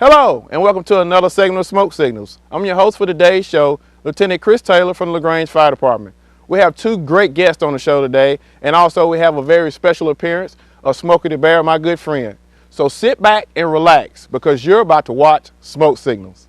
Hello, and welcome to another segment of Smoke Signals. I'm your host for today's show, Lieutenant Chris Taylor from the LaGrange Fire Department. We have two great guests on the show today, and also we have a very special appearance of Smokey the Bear, my good friend. So sit back and relax, because you're about to watch Smoke Signals.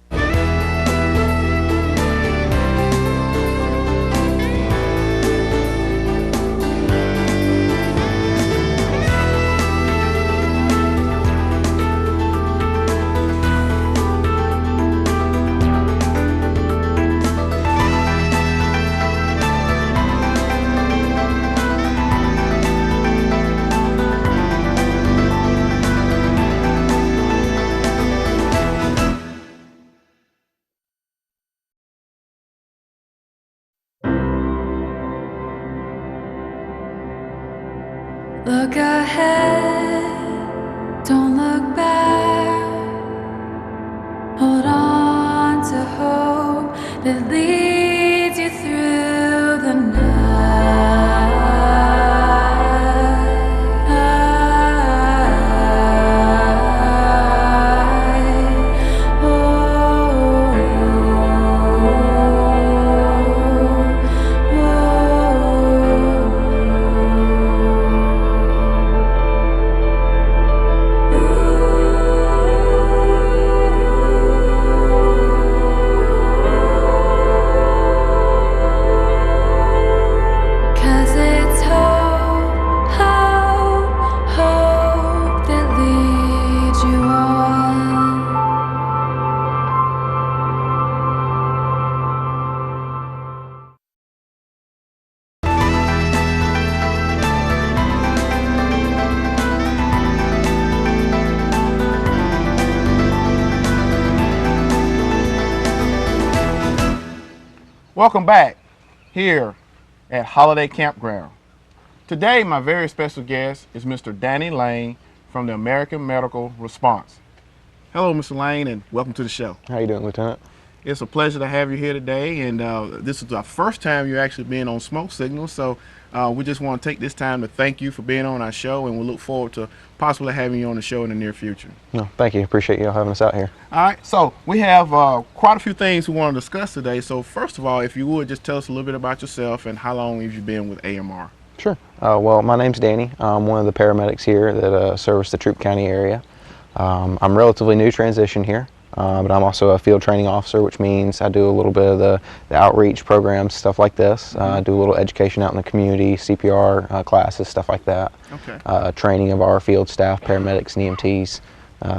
Look ahead, don't look back. Hold on to hope that leads you through the night. Welcome back here at Holiday Campground. Today, my very special guest is Mr. Danny Lane from the American Medical Response. Hello, Mr. Lane, and welcome to the show. How you doing, Lieutenant? It's a pleasure to have you here today, and this is our first time you're actually being on Smoke Signals, so we just want to take this time to thank you for being on our show, and we look forward to possibly having you on the show in the near future. No, thank you. Appreciate you having us out here. All right, so we have quite a few things we want to discuss today. So first of all, if you would just tell us a little bit about yourself and how long have you been with AMR? Sure. Well, my name's Danny. I'm one of the paramedics here that service the Troup County area. I'm relatively new transition here, but I'm also a field training officer, which means I do a little bit of the outreach programs, stuff like this. Do a little education out in the community, CPR classes, stuff like that. Okay. Training of our field staff, paramedics and EMTs,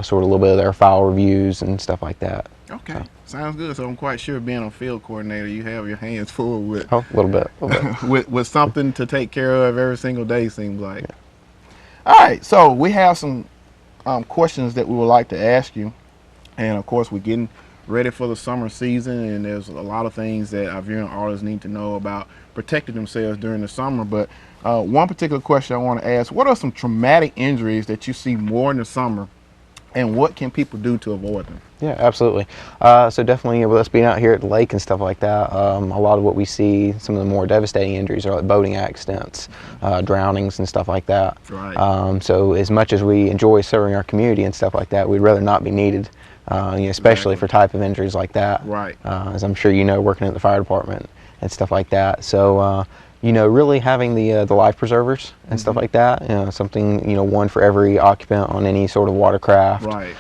sort of a little bit of their file reviews and stuff like that. Okay. Sounds good. So I'm quite sure being a field coordinator, you have your hands full with a little bit. with something to take care of every single day, seems like. Yeah. All right. So we have some questions that we would like to ask you, and of course we're getting ready for the summer season, and there's a lot of things that our viewing audience need to know about protecting themselves during the summer. But one particular question I want to ask: what are some traumatic injuries that you see more in the summer, and what can people do to avoid them? Yeah, absolutely. So definitely with us being out here at the lake and stuff like that, a lot of what we see, some of the more devastating injuries are like boating accidents, drownings and stuff like that. Right. So as much as we enjoy serving our community and stuff like that, we'd rather not be needed, especially for type of injuries like that. Right. As I'm sure you know, working at the fire department and stuff like that. So really having the life preservers and stuff like that, something, one for every occupant on any sort of watercraft, Right.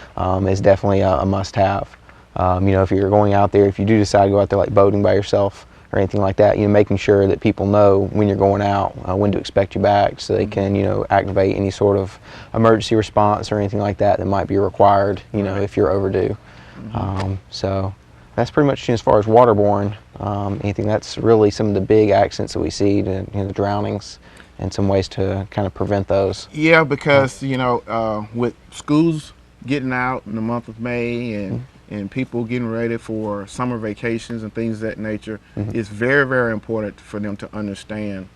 Is definitely a must-have. If you're going out there, if you do decide to go out there like boating by yourself or anything like that, making sure that people know when you're going out, when to expect you back, so they can, activate any sort of emergency response or anything like that that might be required, if you're overdue. So that's pretty much as far as waterborne. Anything that's really some of the big accidents that we see, the drownings, and some ways to kind of prevent those. Yeah, because with schools getting out in the month of May and people getting ready for summer vacations and things of that nature, it's very, very important for them to understand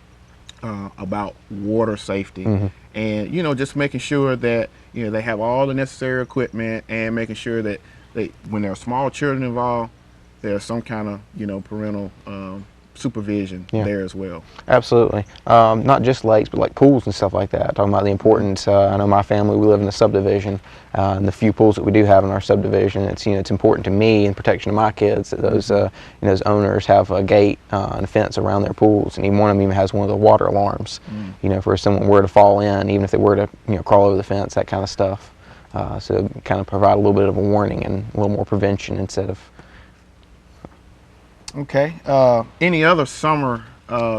about water safety, and just making sure that they have all the necessary equipment, and making sure that when there are small children involved, there's some kind of parental supervision Yeah. there as well. Absolutely. Not just lakes, but like pools and stuff like that. Talking about the importance. I know my family, we live in a subdivision, and the few pools that we do have in our subdivision, it's important to me and protection of my kids that those those owners have a gate and a fence around their pools, and even one of them even has one of the water alarms. For if someone were to fall in, even if they were to crawl over the fence, that kind of stuff. So kind of provide a little bit of a warning and a little more prevention instead of. Okay. Any other summer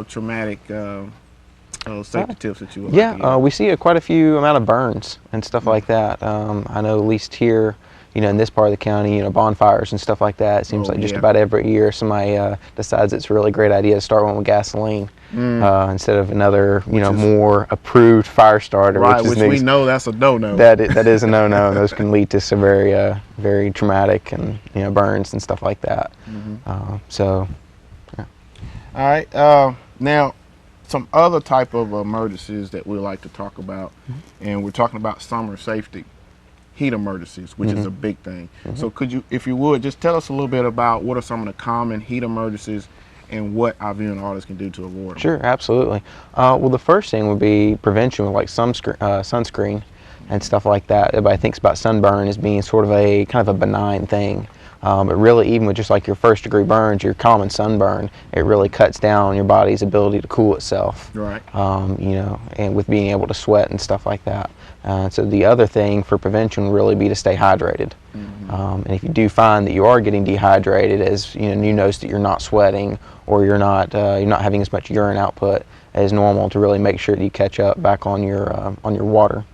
traumatic safety tips that you would like to give? We see quite a few amount of burns and stuff like that. I know at least here, in this part of the county, bonfires and stuff like that. It seems like just about every year somebody decides it's a really great idea to start one with gasoline instead of another, more approved fire starter. Right, which we know that's a no-no. That is a no-no. Those can lead to some very traumatic and burns and stuff like that. Yeah. All right. Now, some other type of emergencies that we like to talk about, and we're talking about summer safety, heat emergencies, which is a big thing. So could you, if you would, just tell us a little bit about what are some of the common heat emergencies and what our viewing audience can do to avoid them? Sure, absolutely. Well, the first thing would be prevention with like sunscreen and stuff like that. Everybody thinks about sunburn as being sort of a kind of a benign thing. But really, even with just like your first degree burns, your common sunburn, it really cuts down your body's ability to cool itself. Right. And with being able to sweat and stuff like that. So the other thing for prevention would really be to stay hydrated. And if you do find that you are getting dehydrated, as you notice that you're not sweating or you're not having as much urine output as normal, to really make sure that you catch up back on your water.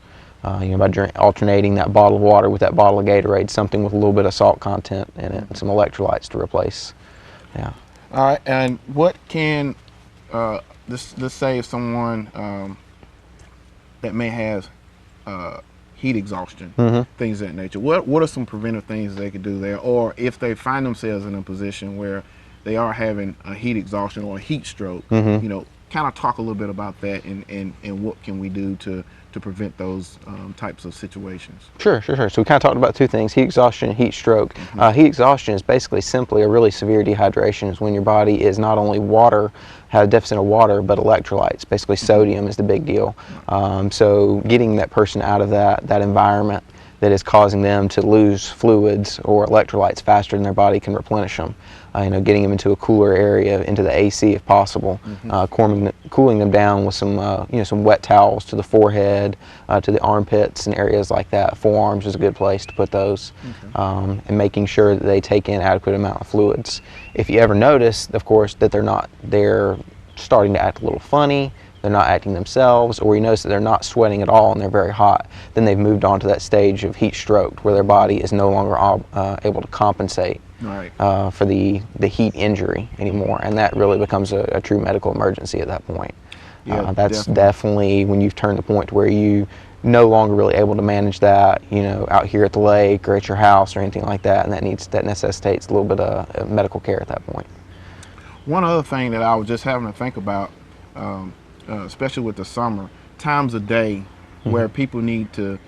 By alternating that bottle of water with that bottle of Gatorade, something with a little bit of salt content in it, and some electrolytes to replace. Yeah. All right. And what can let's say if someone that may have heat exhaustion, things of that nature. What are some preventive things they could do there, or if they find themselves in a position where they are having a heat exhaustion or a heat stroke, kind of talk a little bit about that and what can we do to prevent those types of situations. Sure. So we kind of talked about two things: heat exhaustion and heat stroke. Heat exhaustion is basically simply a really severe dehydration. Is when your body is not only has a deficit of water, but electrolytes. Basically, sodium is the big deal. So getting that person out of that environment that is causing them to lose fluids or electrolytes faster than their body can replenish them. Getting them into a cooler area, into the AC if possible, cooling them down with some wet towels to the forehead, to the armpits and areas like that. Forearms is a good place to put those, and making sure that they take in adequate amount of fluids. If you ever notice, of course, that they're starting to act a little funny, they're not acting themselves, or you notice that they're not sweating at all and they're very hot, then they've moved on to that stage of heat stroke where their body is no longer able to compensate for the heat injury anymore, and that really becomes a true medical emergency at that point. That's definitely when you've turned the point to where you no longer really able to manage that, out here at the lake or at your house or anything like that, and that necessitates a little bit of medical care at that point. One other thing that I was just having to think about, especially with the summer, times of day where people need to,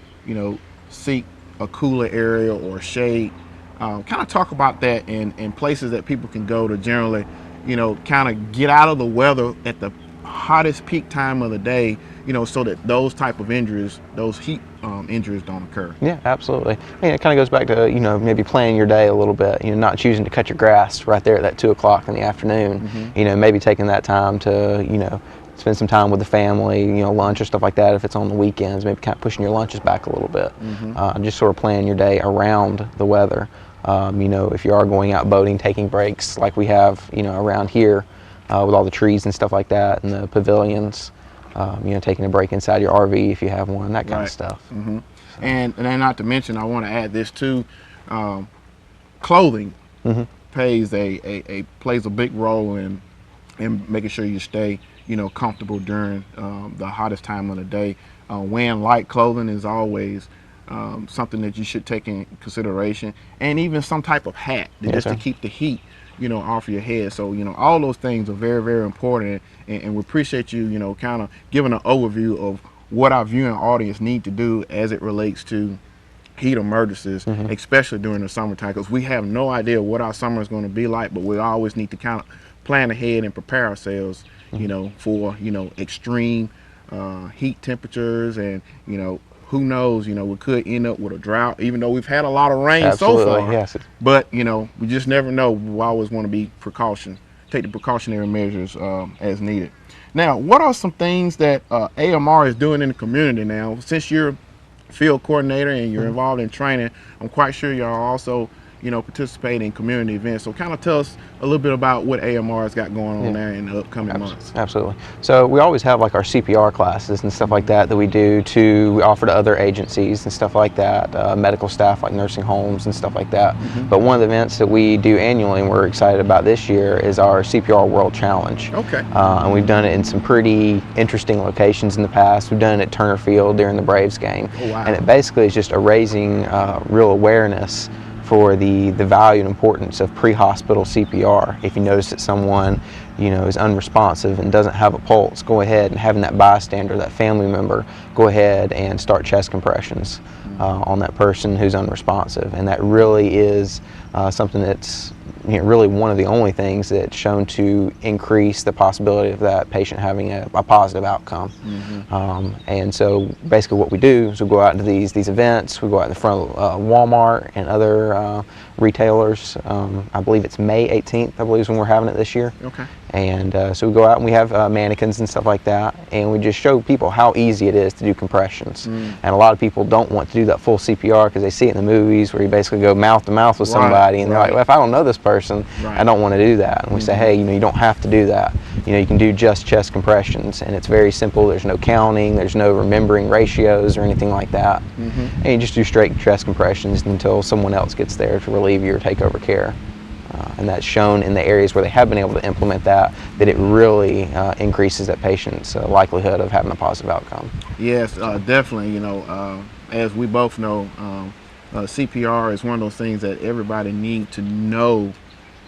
seek a cooler area or shade. Kind of talk about that in places that people can go to generally, kind of get out of the weather at the hottest peak time of the day, so that those type of injuries, those heat injuries don't occur. Yeah, absolutely. It kind of goes back to, maybe planning your day a little bit, not choosing to cut your grass right there at that 2 o'clock in the afternoon, maybe taking that time to, spend some time with the family, lunch or stuff like that if it's on the weekends, maybe kind of pushing your lunches back a little bit. Just sort of planning your day around the weather. If you are going out boating, taking breaks like we have, around here with all the trees and stuff like that and the pavilions, taking a break inside your RV if you have one, that kind of stuff. And then not to mention, I want to add this too, clothing plays a big role in making sure you stay comfortable during the hottest time of the day. Wearing light clothing is always something that you should take in consideration, and even some type of hat just to keep the heat off your head. So all those things are very, very important, and we appreciate you kind of giving an overview of what our viewing audience need to do as it relates to heat emergencies, especially during the summertime, because we have no idea what our summer is going to be like, but we always need to kind of plan ahead and prepare ourselves, for extreme heat temperatures, and who knows, we could end up with a drought, even though we've had a lot of rain so far. Yes. But we just never know. We always want to be take the precautionary measures as needed. Now, what are some things that AMR is doing in the community now? Since you're field coordinator and you're involved in training, I'm quite sure y'all also participate in community events. So kind of tell us a little bit about what AMR has got going on there in the upcoming months. Absolutely. So we always have like our CPR classes and stuff like that we offer to other agencies and stuff like that, medical staff like nursing homes and stuff like that. But one of the events that we do annually and we're excited about this year is our CPR World Challenge. Okay. And we've done it in some pretty interesting locations in the past. We've done it at Turner Field during the Braves game. Oh, wow. And it basically is just a raising real awareness for the value and importance of pre-hospital CPR. If you notice that someone is unresponsive and doesn't have a pulse, go ahead and having that bystander, that family member, go ahead and start chest compressions on that person who's unresponsive. And that really is something that's really one of the only things that's shown to increase the possibility of that patient having a positive outcome. And so basically what we do is we go out into these events, we go out in the front of Walmart and other retailers. I believe it's May 18th, I believe is when we're having it this year. Okay. And so we go out and we have mannequins and stuff like that, and we just show people how easy it is to do compressions. And a lot of people don't want to do that full CPR because they see it in the movies where you basically go mouth to mouth with somebody, and they're like, well, if I don't know this person, I don't want to do that. And we say, hey, you don't have to do that. You can do just chest compressions, and it's very simple. There's no counting, there's no remembering ratios or anything like that. And you just do straight chest compressions until someone else gets there to relieve you or take over care. And that's shown in the areas where they have been able to implement that it really increases that patient's likelihood of having a positive outcome. Yes, definitely. As we both know, CPR is one of those things that everybody needs to know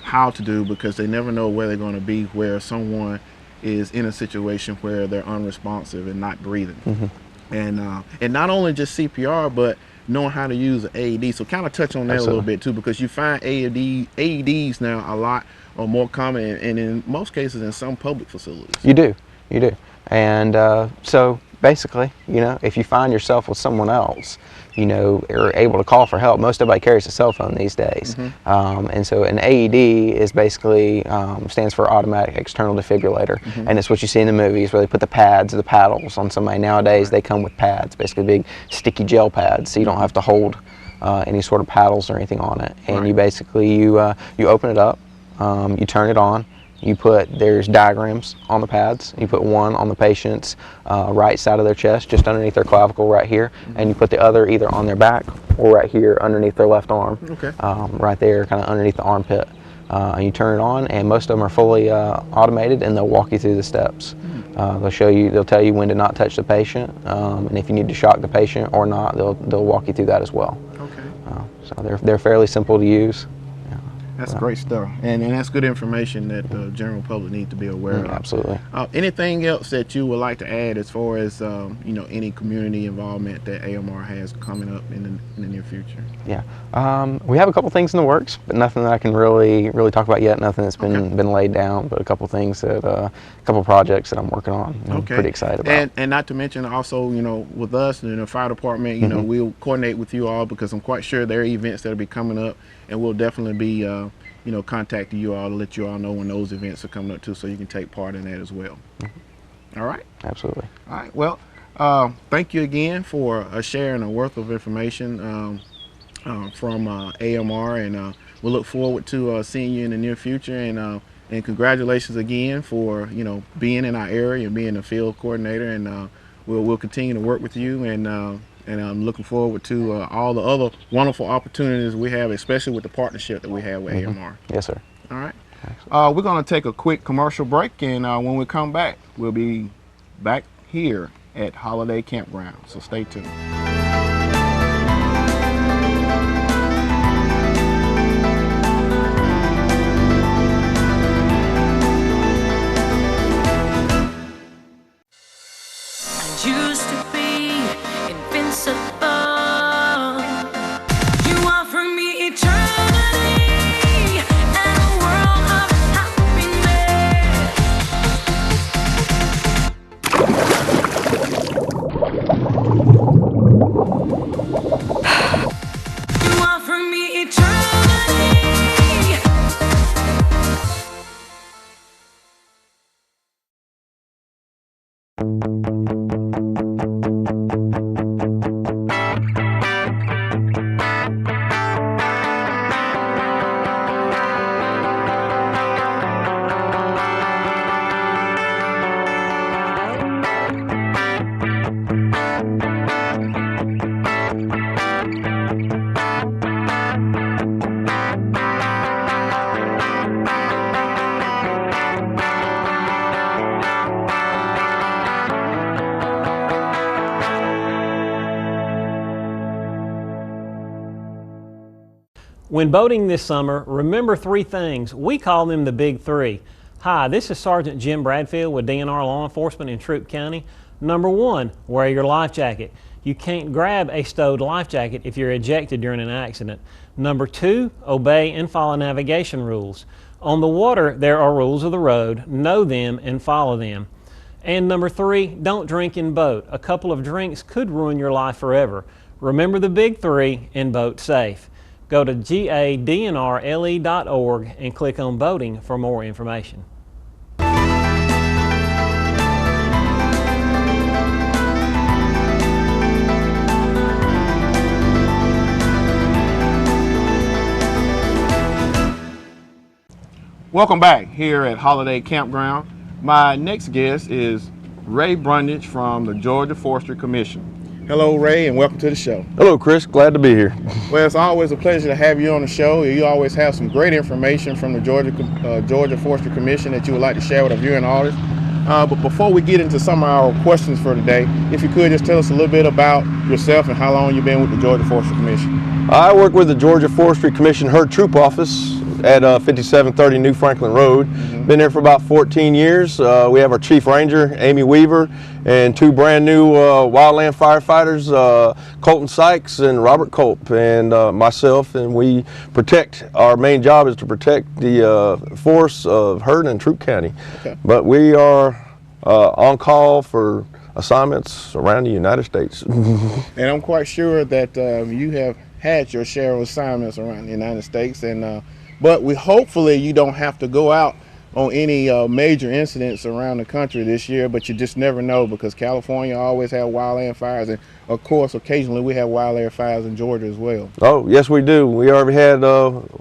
how to do, because they never know where they're going to be, where someone is in a situation where they're unresponsive and not breathing. And not only just CPR, but knowing how to use an AED. So kind of touch on that a little bit too, because you find AEDs now a lot or more common, and in most cases in some public facilities. You do. And so basically, if you find yourself with someone else, are able to call for help. Most everybody carries a cell phone these days. And so an AED is basically, stands for automatic external defibrillator. And it's what you see in the movies where they put the pads or the paddles on somebody. Nowadays they come with pads, basically big sticky gel pads, so you don't have to hold any sort of paddles or anything on it. And you basically, you open it up, you turn it on, there's diagrams on the pads. You put one on the patient's right side of their chest, just underneath their clavicle right here, and you put the other either on their back or right here underneath their left arm, right there, kind of underneath the armpit. And you turn it on, and most of them are fully automated, and they'll walk you through the steps. They'll tell you when to not touch the patient, and if you need to shock the patient or not, they'll walk you through that as well. So they're fairly simple to use. That's great stuff, and that's good information that the general public needs to be aware of. Absolutely. Anything else that you would like to add as far as any community involvement that AMR has coming up in the near future? Yeah, we have a couple things in the works, but nothing that I can really talk about yet. Nothing that's been laid down, but a couple things a couple projects that I'm working on. I'm pretty excited about. And not to mention also, with us in the fire department, we'll coordinate with you all, because I'm quite sure there are events that'll be coming up, and we'll definitely be contacting you all to let you all know when those events are coming up too, so you can take part in that as well. All right. Absolutely. All right. Well, thank you again for sharing a wealth of information from AMR, and we'll look forward to seeing you in the near future. And congratulations again for being in our area and being a field coordinator. And we'll continue to work with you. And I'm looking forward to all the other wonderful opportunities we have, especially with the partnership that we have with AMR. Yes, sir. All right. We're going to take a quick commercial break, and when we come back, we'll be back here at Holiday Campground. So stay tuned. Used to be invincible. You offer me eternity and a world of happiness. bring me eternity. When boating this summer, remember 3 things. We call them the big 3. Hi, this is Sergeant Jim Bradfield with DNR Law Enforcement in Troup County. Number 1, wear your life jacket. You can't grab a stowed life jacket if you're ejected during an accident. Number 2, obey and follow navigation rules. On the water, there are rules of the road. Know them and follow them. And number 3, don't drink in boat. A couple of drinks could ruin your life forever. Remember the big 3 and boat safe. Go to gadnrle.org and click on boating for more information. Welcome back here at Holiday Campground. My next guest is Ray Brundage from the Georgia Forestry Commission. Hello, Ray, and welcome to the show. Hello, Chris. Glad to be here. Well, it's always a pleasure to have you on the show. You always have some great information from the Georgia Forestry Commission that you would like to share with our viewing audience. But before we get into some of our questions for today, if you could just tell us a little bit about yourself and how long you've been with the Georgia Forestry Commission. I work with the Georgia Forestry Commission Herd Troop Office at 5730 New Franklin Road. Been there for about 14 years. We have our Chief Ranger, Amy Weaver, and 2 brand new wildland firefighters, Colton Sykes and Robert Culp, and myself, and we protect, our main job is to protect the forests of Herd and Troup County. Okay. But we are on call for assignments around the United States. And I'm quite sure that you have had your share of assignments around the United States, and but hopefully you don't have to go out on any major incidents around the country this year, but you just never know, because California always have wildland fires, and of course occasionally we have wildland fires in Georgia as well. Oh yes, we do. We already had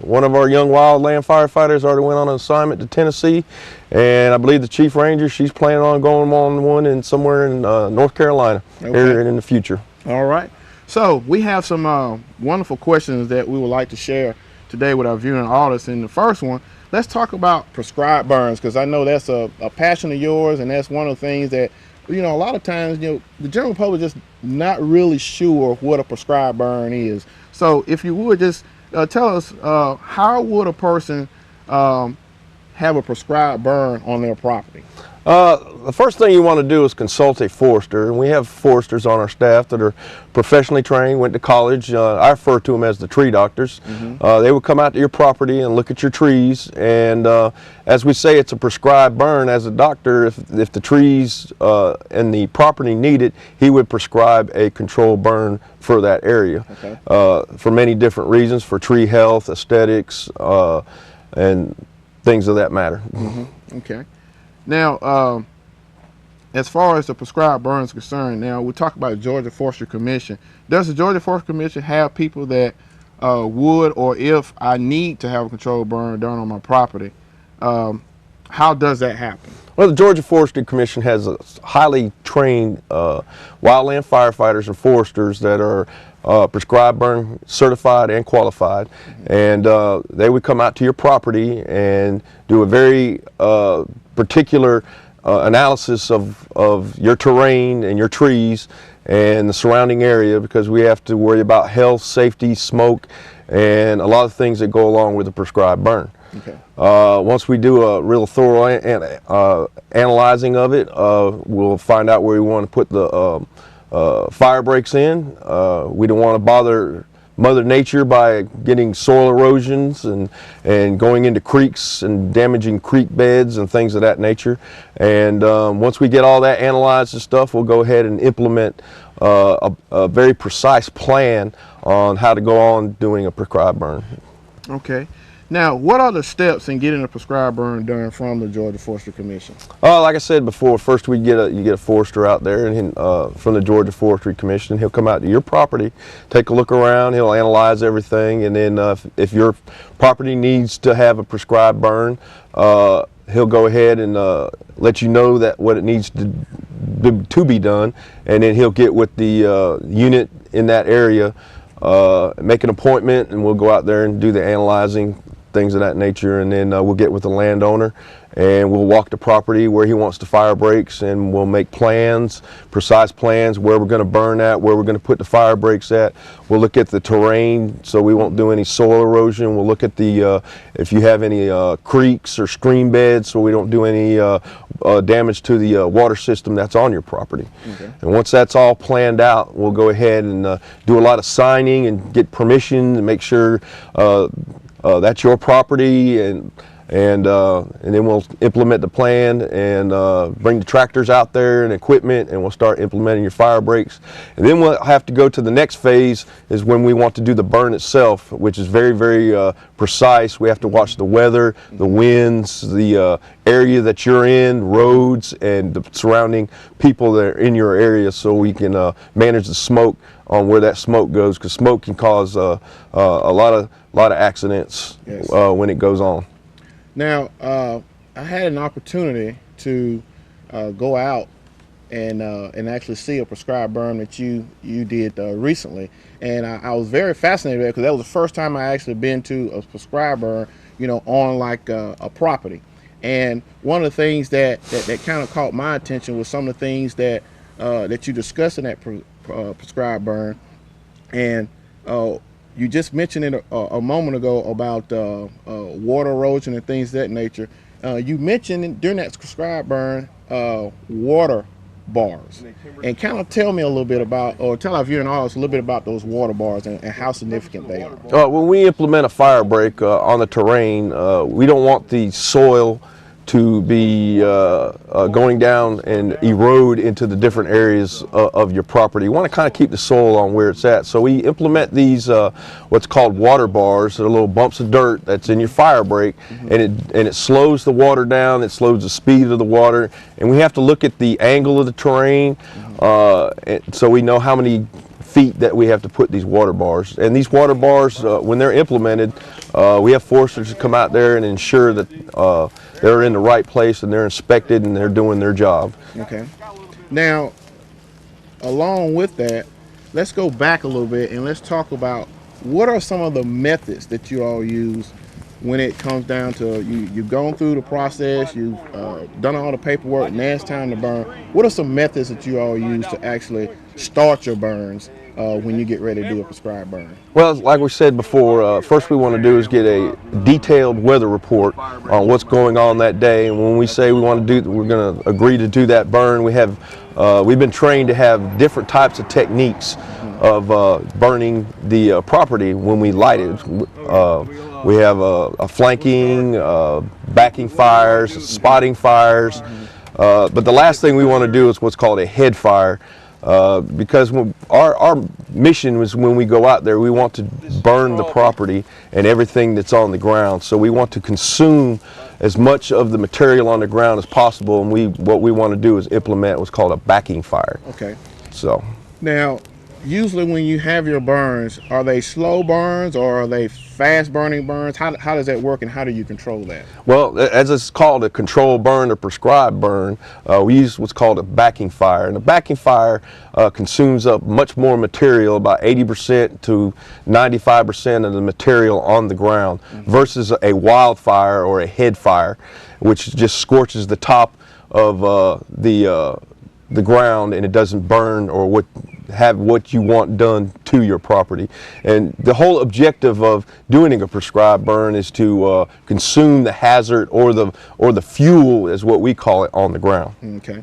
one of our young wildland firefighters already went on an assignment to Tennessee, and I believe the Chief Ranger, she's planning on going on one in somewhere in North Carolina here in the future. All right, so we have some wonderful questions that we would like to share today with our viewing audience. And the first one, let's talk about prescribed burns, because I know that's a passion of yours, and that's one of the things that, you know, a lot of times, you know, the general public just not really sure what a prescribed burn is. So if you would just tell us, how would a person have a prescribed burn on their property? The first thing you want to do is consult a forester, and we have foresters on our staff that are professionally trained, went to college. I refer to them as the tree doctors. They would come out to your property and look at your trees, and as we say, it's a prescribed burn. As a doctor, if the trees and the property need it, he would prescribe a controlled burn for that area. Okay. For many different reasons, for tree health, aesthetics, and things of that matter. Okay. Now, as far as the prescribed burn is concerned, now we talk about the Georgia Forestry Commission. Does the Georgia Forestry Commission have people that would, or if I need to have a controlled burn done on my property, how does that happen? Well, the Georgia Forestry Commission has a highly trained wildland firefighters and foresters that are prescribed burn certified and qualified, and they would come out to your property and do a very particular analysis of your terrain and your trees and the surrounding area, because we have to worry about health, safety, smoke, and a lot of things that go along with a prescribed burn. Okay. Once we do a real thorough analyzing of it, we'll find out where we want to put the fire breaks in. We don't want to bother Mother Nature by getting soil erosions and going into creeks and damaging creek beds and things of that nature. And once we get all that analyzed and stuff, we'll go ahead and implement a very precise plan on how to go on doing a prescribed burn. Okay. Now, what are the steps in getting a prescribed burn done from the Georgia Forestry Commission? Like I said before, first you get a forester out there, and from the Georgia Forestry Commission, he'll come out to your property, take a look around, he'll analyze everything, and then if your property needs to have a prescribed burn, he'll go ahead and let you know that what it needs to be done, and then he'll get with the unit in that area, make an appointment, and we'll go out there and do the analyzing, things of that nature, and then we'll get with the landowner and we'll walk the property where he wants the fire breaks, and we'll make plans, precise plans, where we're going to burn at, where we're going to put the fire breaks at. We'll look at the terrain so we won't do any soil erosion. We'll look at the if you have any creeks or stream beds, so we don't do any damage to the water system that's on your property. Okay. And once that's all planned out, we'll go ahead and do a lot of signing and get permission and make sure that's your property, and then we'll implement the plan and bring the tractors out there and equipment, and we'll start implementing your fire breaks. And then we'll have to go to the next phase, is when we want to do the burn itself, which is very, very precise. We have to watch the weather, the winds, the area that you're in, roads, and the surrounding people that are in your area, so we can manage the smoke on where that smoke goes, because smoke can cause a lot of accidents. Yes. When it goes on. Now, I had an opportunity to go out and actually see a prescribed burn that you did recently, and I was very fascinated with it, because that was the first time I actually been to a prescribed burn, on like a property. And one of the things that kind of caught my attention was some of the things that you discussed in that prescribed burn, and you just mentioned it a moment ago about water erosion and things of that nature. You mentioned during that prescribed burn water bars, and kind of tell me a little bit about, or tell our viewing audience a little bit about those water bars and how significant they are. When we implement a fire break on the terrain, we don't want the soil to be going down and erode into the different areas of your property. You want to kind of keep the soil on where it's at. So we implement these what's called water bars. They're little bumps of dirt that's in your fire break, and it slows the water down, it slows the speed of the water, and we have to look at the angle of the terrain, so we know how many feet that we have to put these water bars. And these water bars, when they're implemented, we have foresters to come out there and ensure that they're in the right place and they're inspected and they're doing their job. Okay. Now, along with that, let's go back a little bit and let's talk about what are some of the methods that you all use when it comes down to you've gone through the process, you've done all the paperwork, now it's time to burn. What are some methods that you all use to actually start your burns when you get ready to do a prescribed burn? Well, like we said before, first we want to do is get a detailed weather report on what's going on that day. And when we say we're going to agree to do that burn, we've been trained to have different types of techniques of burning the property when we light it. We have a flanking, backing fires, spotting fires, but the last thing we want to do is what's called a head fire. Because our mission was, when we go out there, we want to burn the property and everything that's on the ground. So we want to consume as much of the material on the ground as possible, and what we want to do is implement what's called a backing fire. Okay. So now, usually when you have your burns, are they slow burns or are they fast burning burns? How does that work, and how do you control that? Well, as it's called a controlled burn or prescribed burn, we use what's called a backing fire. And a backing fire consumes up much more material, about 80% to 95% of the material on the ground, versus a wildfire or a head fire, which just scorches the top of the ground, and it doesn't burn or have what you want done to your property. And the whole objective of doing a prescribed burn is to consume the hazard or the fuel, is what we call it, on the ground. Okay.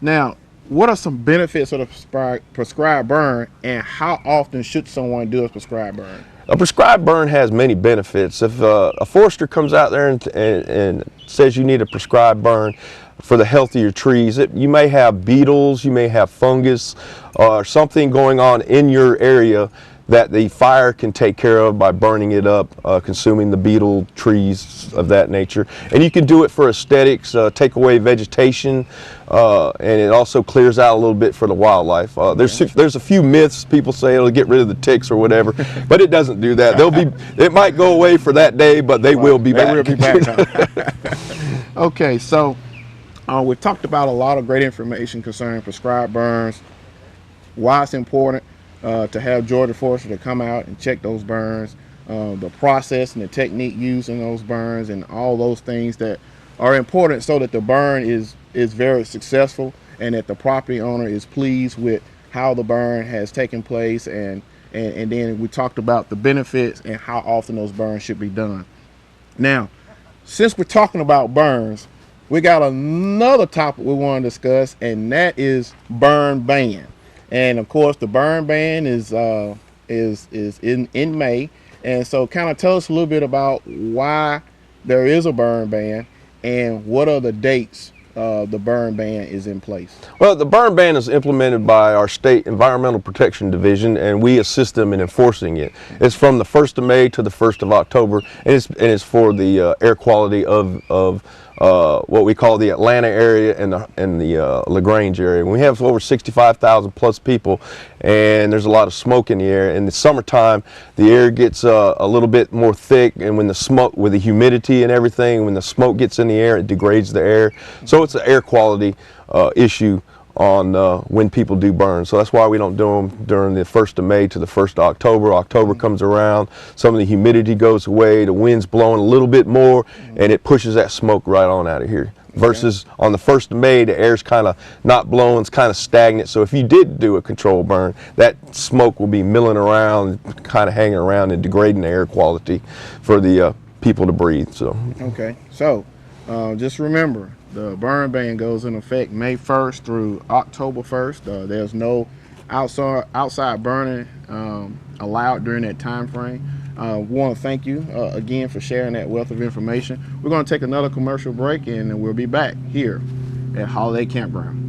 Now, what are some benefits of the prescribed burn, and how often should someone do a prescribed burn? A prescribed burn has many benefits. If a forester comes out there and says you need a prescribed burn for the health of your trees, you may have beetles, you may have fungus, or something going on in your area that the fire can take care of by burning it up, consuming the beetle, trees of that nature. And you can do it for aesthetics, take away vegetation, and it also clears out a little bit for the wildlife. There's a few myths. People say it'll get rid of the ticks or whatever, but it doesn't do that. It might go away for that day, but they will be back. They will be back. Huh? Okay, so we've talked about a lot of great information concerning prescribed burns, why it's important to have Georgia Forestry to come out and check those burns, the process and the technique used in those burns, and all those things that are important so that the burn is very successful and that the property owner is pleased with how the burn has taken place, and then we talked about the benefits and how often those burns should be done. Now, since we're talking about burns, we got another topic we want to discuss, and that is burn ban. And of course, the burn ban is in May. And so kind of tell us a little bit about why there is a burn ban and what are the dates the burn ban is in place. Well, the burn ban is implemented by our state Environmental Protection Division, and we assist them in enforcing it. It's from the 1st of May to the 1st of October, and it's for the air quality of what we call the Atlanta area and the LaGrange area. We have over 65,000 plus people, and there's a lot of smoke in the air. In the summertime, the air gets a little bit more thick, and when the smoke, with the humidity and everything, when the smoke gets in the air, it degrades the air. So it's an air quality issue on when people do burn. So that's why we don't do them during the 1st of May to the 1st of October. October comes around, some of the humidity goes away, the wind's blowing a little bit more, and it pushes that smoke right on out of here. Versus on the 1st of May, the air's kind of not blowing, it's kind of stagnant. So if you did do a controlled burn, that smoke will be milling around, kind of hanging around and degrading the air quality for the people to breathe. So. Okay, so just remember, the burn ban goes in effect May 1st through October 1st. There's no outside burning allowed during that time frame. We want to thank you again for sharing that wealth of information. We're going to take another commercial break, and we'll be back here at Holiday Campground.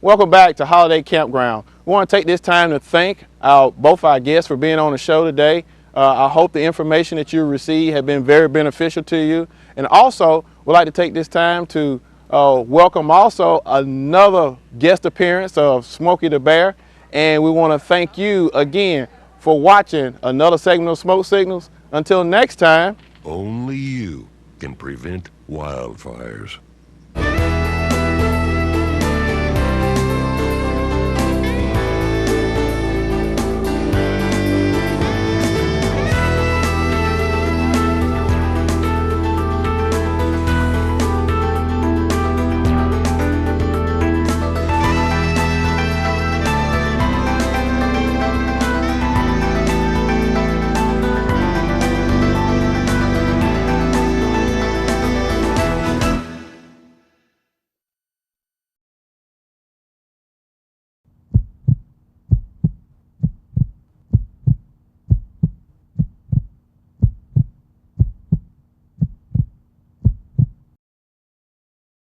Welcome back to Holiday Campground. We want to take this time to thank both our guests for being on the show today. I hope the information that you received have been very beneficial to you. And also, we'd like to take this time to welcome also another guest appearance of Smokey the Bear. And we want to thank you again for watching another segment of Smoke Signals. Until next time. Only you can prevent wildfires.